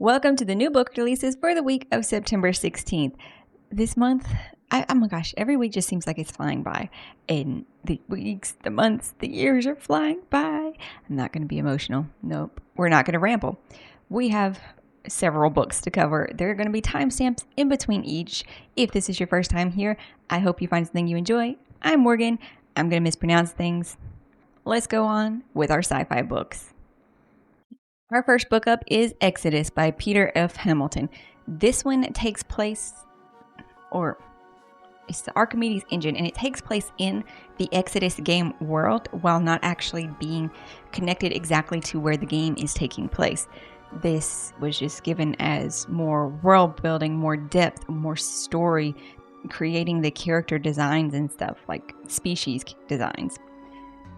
Welcome to the new book releases for the week of September 16th. This month, oh my gosh, every week just seems like it's flying by. And the weeks, the months, the years are flying by. I'm not going to be emotional. Nope, we're not going to ramble. We have several books to cover. There are going to be timestamps in between each. If this is your first time here, I hope you find something you enjoy. I'm Morgan. I'm going to mispronounce things. Let's go on with our sci-fi books. Our first book up is Exodus by Peter F. Hamilton. This one takes place, it's the Archimedes engine, and it takes place in the Exodus game world while not actually being connected exactly to where the game is taking place. This was just given as more world building, more depth, more story, creating the character designs and stuff, like species designs.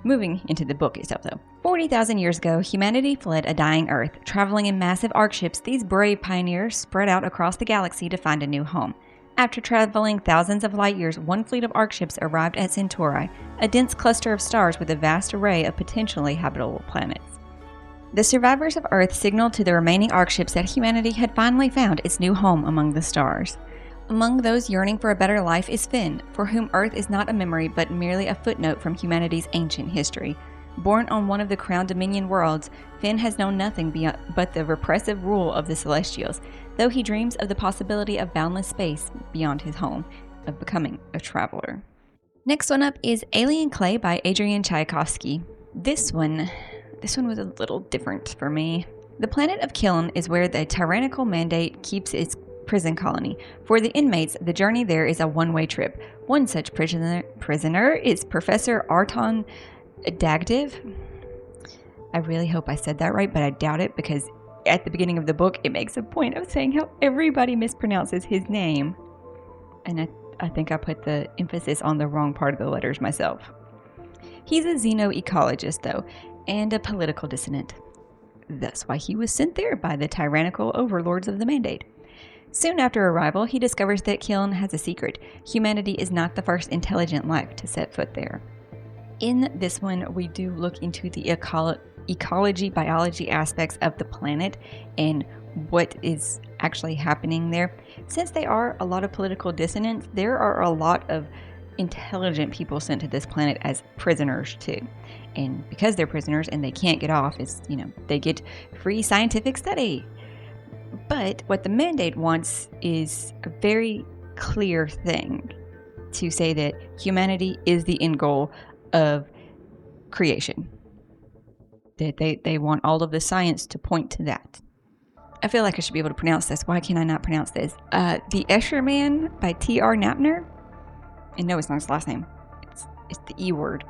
Moving into the book itself, though. 40,000 years ago, humanity fled a dying Earth. Traveling in massive ark ships, these brave pioneers spread out across the galaxy to find a new home. After traveling thousands of light years, one fleet of ark ships arrived at Centauri, a dense cluster of stars with a vast array of potentially habitable planets. The survivors of Earth signaled to the remaining ark ships that humanity had finally found its new home among the stars. Among those yearning for a better life is Finn, for whom Earth is not a memory but merely a footnote from humanity's ancient history. Born on one of the Crown Dominion worlds, Finn has known nothing but the repressive rule of the Celestials, though he dreams of the possibility of boundless space beyond his home, of becoming a traveler. Next one up is Alien Clay by Adrian Tchaikovsky. This one was a little different for me. The planet of Kiln is where the tyrannical mandate keeps its prison colony. For the inmates, the journey there is a one-way trip. One such prisoner is Professor Arton Dagdiv. I really hope I said that right, but I doubt it because at the beginning of the book, it makes a point of saying how everybody mispronounces his name. And I think I put the emphasis on the wrong part of the letters myself. He's a xenoecologist, though, and a political dissident. That's why he was sent there by the tyrannical overlords of the Mandate. Soon after arrival, he discovers that Kiln has a secret. Humanity is not the first intelligent life to set foot there. In this one, we do look into the ecology, biology aspects of the planet and what is actually happening there. Since they are a lot of political dissonance, there are a lot of intelligent people sent to this planet as prisoners too. And because they're prisoners and they can't get off, they get free scientific study. But what the Mandate wants is a very clear thing to say that humanity is the end goal of creation. That they want all of the science to point to that. I feel like I should be able to pronounce this. Why can't I not pronounce this? The Escher Man by T.R. Knappner. And no, it's not his last name. It's the E word.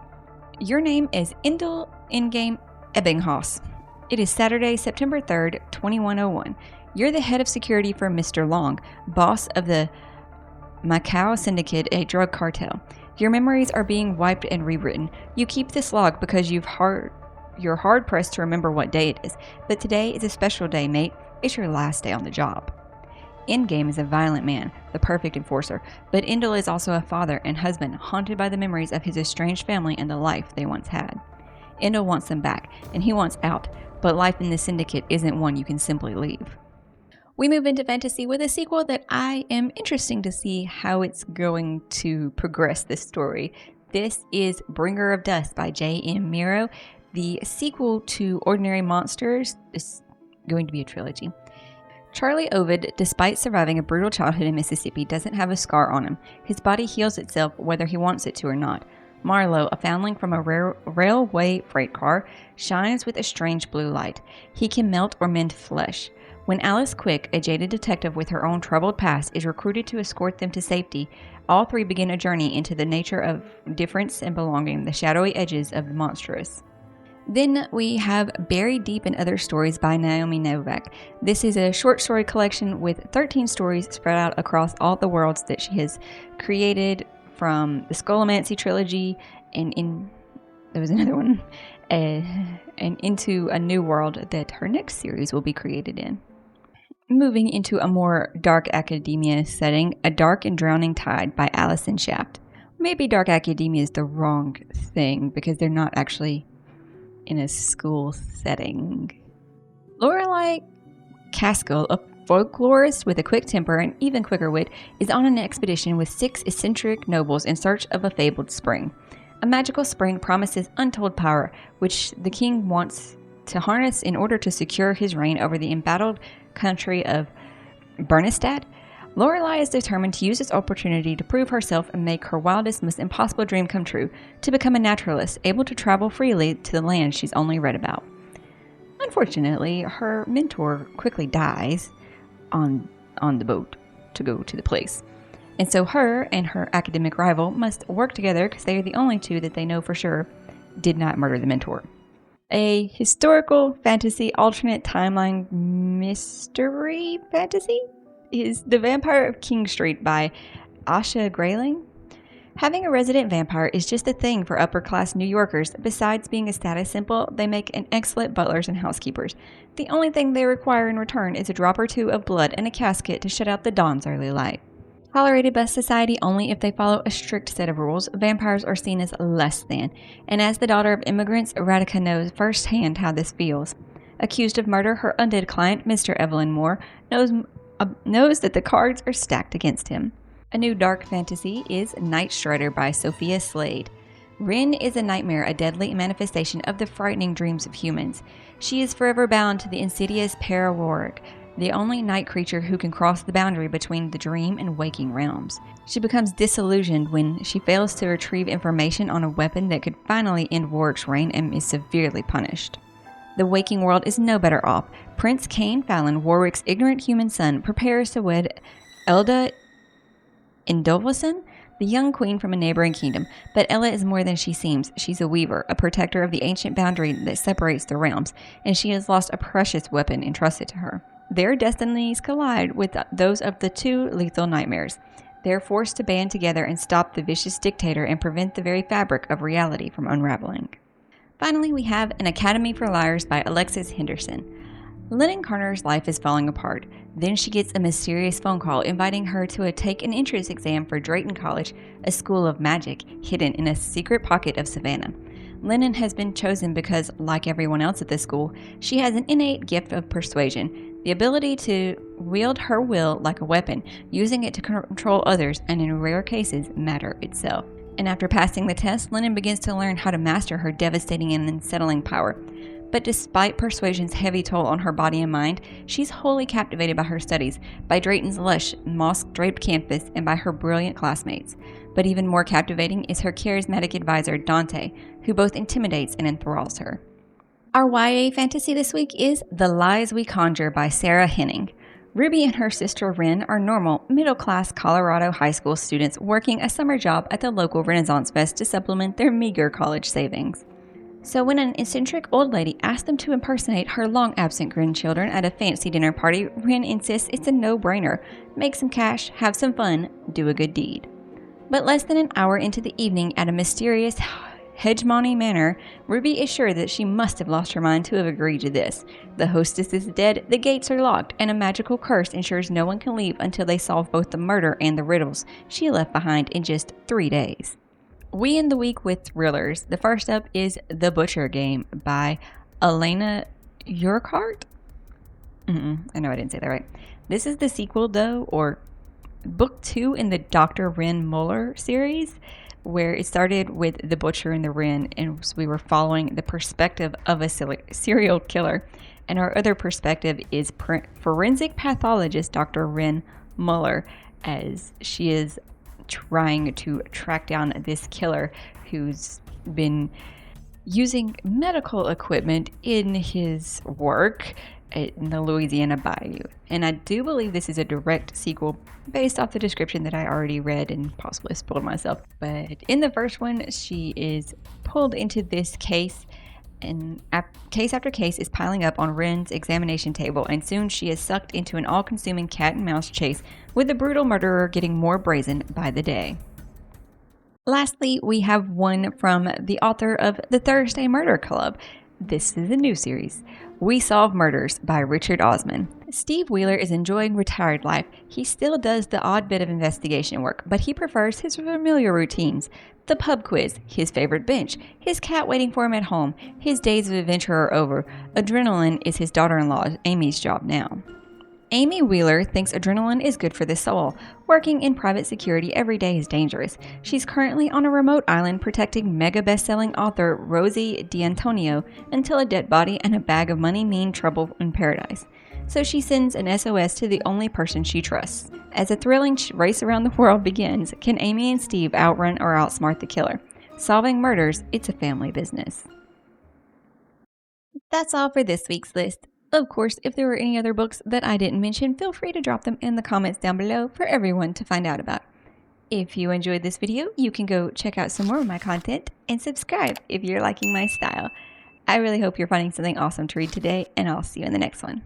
Your name is Endel Ingame Ebbinghaus. It is Saturday, September 3rd, 2101. You're the head of security for Mr. Long, boss of the Macau Syndicate, a drug cartel. Your memories are being wiped and rewritten. You keep this log because you're hard pressed to remember what day it is. But today is a special day, mate. It's your last day on the job. Endgame is a violent man, the perfect enforcer, but Endel is also a father and husband, haunted by the memories of his estranged family and the life they once had. Endel wants them back, and he wants out, but life in the Syndicate isn't one you can simply leave. We move into fantasy with a sequel that I am interested to see how it's going to progress this story. This is Bringer of Dust by J.M. Miro. The sequel to Ordinary Monsters is going to be a trilogy. Charlie Ovid, despite surviving a brutal childhood in Mississippi, doesn't have a scar on him. His body heals itself whether he wants it to or not. Marlowe, a foundling from a railway freight car, shines with a strange blue light. He can melt or mend flesh. When Alice Quick, a jaded detective with her own troubled past, is recruited to escort them to safety, all three begin a journey into the nature of difference and belonging, the shadowy edges of the monstrous. Then we have Buried Deep in Other Stories by Naomi Novak. This is a short story collection with 13 stories spread out across all the worlds that she has created, from the Scolomancy trilogy there was another one, and into a new world that her next series will be created in. Moving into a more dark academia setting, A Dark and Drowning Tide by Alison Shaft. Maybe dark academia is the wrong thing because they're not actually in a school setting. Lorelai Caskill, a folklorist with a quick temper and even quicker wit, is on an expedition with 6 eccentric nobles in search of a fabled spring. A magical spring promises untold power, which the king wants to harness in order to secure his reign over the embattled country of Bernistad. Lorelei is determined to use this opportunity to prove herself and make her wildest, most impossible dream come true, to become a naturalist, able to travel freely to the land she's only read about. Unfortunately, her mentor quickly dies on the boat to go to the place. And so her and her academic rival must work together because they are the only two that they know for sure did not murder the mentor. A historical fantasy alternate timeline mystery fantasy is The Vampire of King Street by Asha Grayling. Having a resident vampire is just a thing for upper-class New Yorkers. Besides being a status symbol, they make an excellent butlers and housekeepers. The only thing they require in return is a drop or two of blood and a casket to shut out the dawn's early light. Tolerated by society only if they follow a strict set of rules, vampires are seen as less than, and as the daughter of immigrants, Radhika knows firsthand how this feels. Accused of murder, her undead client, Mr. Evelyn Moore, knows that the cards are stacked against him. A new dark fantasy is Night Strider by Sophia Slade. Rin is a nightmare, a deadly manifestation of the frightening dreams of humans. She is forever bound to the insidious Pararorik, the only night creature who can cross the boundary between the dream and waking realms. She becomes disillusioned when she fails to retrieve information on a weapon that could finally end Warwick's reign and is severely punished. The waking world is no better off. Prince Cain Fallon, Warwick's ignorant human son, prepares to wed Elda Indolvason, the young queen from a neighboring kingdom. But Ella is more than she seems. She's a weaver, a protector of the ancient boundary that separates the realms, and she has lost a precious weapon entrusted to her. Their destinies collide with those of the two lethal nightmares. They're forced to band together and stop the vicious dictator and prevent the very fabric of reality from unraveling. Finally, we have An Academy for Liars by Alexis Henderson. Lennon Carter's life is falling apart. Then she gets a mysterious phone call inviting her to take an entrance exam for Drayton College, a school of magic hidden in a secret pocket of Savannah. Lennon has been chosen because, like everyone else at the school, she has an innate gift of persuasion, the ability to wield her will like a weapon, using it to control others and, in rare cases, matter itself. And after passing the test, Lennon begins to learn how to master her devastating and unsettling power. But despite persuasion's heavy toll on her body and mind, she's wholly captivated by her studies, by Drayton's lush, moss-draped campus, and by her brilliant classmates. But even more captivating is her charismatic advisor, Dante, who both intimidates and enthralls her. Our YA fantasy this week is The Lies We Conjure by Sarah Henning. Ruby and her sister Ren are normal, middle-class Colorado high school students working a summer job at the local Renaissance Fest to supplement their meager college savings. So when an eccentric old lady asks them to impersonate her long-absent grandchildren at a fancy dinner party, Ren insists it's a no-brainer. Make some cash, have some fun, do a good deed. But less than an hour into the evening at a mysterious Hegemony Manor, Ruby is sure that she must have lost her mind to have agreed to this. The hostess is dead, the gates are locked, and a magical curse ensures no one can leave until they solve both the murder and the riddles she left behind in just 3 days. We end the week with thrillers. The first up is The Butcher Game by Elena Urquhart. I know I didn't say that right. This is the sequel, though, or book 2 in the Dr. Wren Muller series, where it started with The Butcher and the Wren, and we were following the perspective of a serial killer. And our other perspective is forensic pathologist Dr. Wren Muller, as she is trying to track down this killer who's been using medical equipment in his work in the Louisiana Bayou. And I do believe this is a direct sequel based off the description that I already read and possibly spoiled myself. But in the first one, she is pulled into this case, and case after case is piling up on Wren's examination table, and soon she is sucked into an all-consuming cat-and-mouse chase, with the brutal murderer getting more brazen by the day. Lastly, we have one from the author of The Thursday Murder Club. This is a new series, We Solve Murders by Richard Osman. Steve Wheeler is enjoying retired life. He still does the odd bit of investigation work, but he prefers his familiar routines. The pub quiz, his favorite bench, his cat waiting for him at home. His days of adventure are over. Adrenaline is his daughter-in-law, Amy's job now. Amy Wheeler thinks adrenaline is good for the soul. Working in private security every day is dangerous. She's currently on a remote island protecting mega best-selling author Rosie D'Antonio until a dead body and a bag of money mean trouble in paradise. So she sends an SOS to the only person she trusts. As a thrilling race around the world begins, can Amy and Steve outrun or outsmart the killer? Solving murders, it's a family business. That's all for this week's list. Of course, if there were any other books that I didn't mention, feel free to drop them in the comments down below for everyone to find out about. If you enjoyed this video, you can go check out some more of my content and subscribe if you're liking my style. I really hope you're finding something awesome to read today, and I'll see you in the next one.